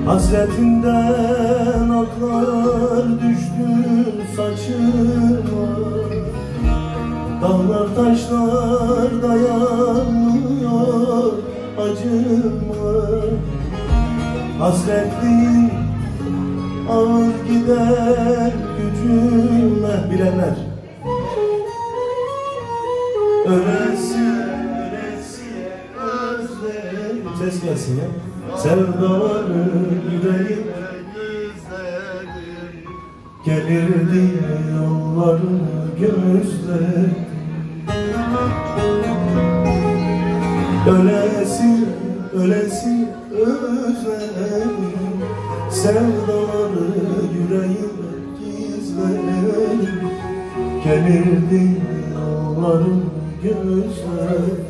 Hasretinden aklar düştü saçıma. Dağlar taşlar dayanmıyor acıma. Hasretliğin ağır gider gücüme. Bilenler. Ölesiye özlerim. Ses gelsin ya. Sevdaları yüreğime gizledim. Gelirdi yollarını gözledim. Ölesi özledim. Sevdaları yüreğime gizledim. Gelirdi yollarını gözledim.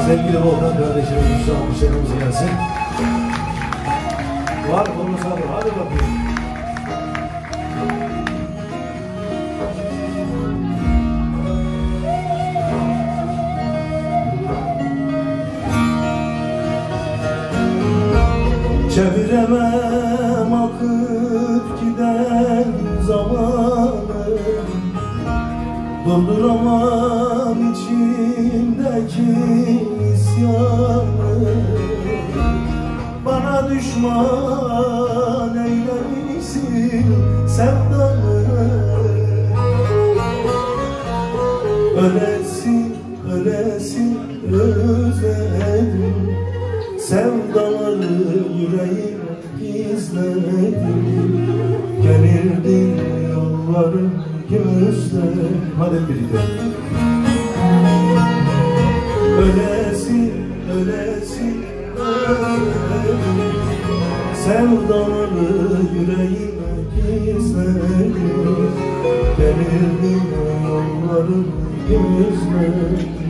Sevgili Volkan kardeşimiz Hüsnü almışlarımız gelsin. Var konu sabır. Hadi bakayım. Çeviremem akıp giden zamanı. Durduramam içimdeki isyanı. Bana düşman eylemişsin sevdanı. Ölesi özledim. Sevdaları yüreğime gizledim. Gelirdin yolları gözlerim. Hadi birlikte. Ölesi özledim. Sevdaları yüreğime gizledim. Gelirdin yolları gözlerim.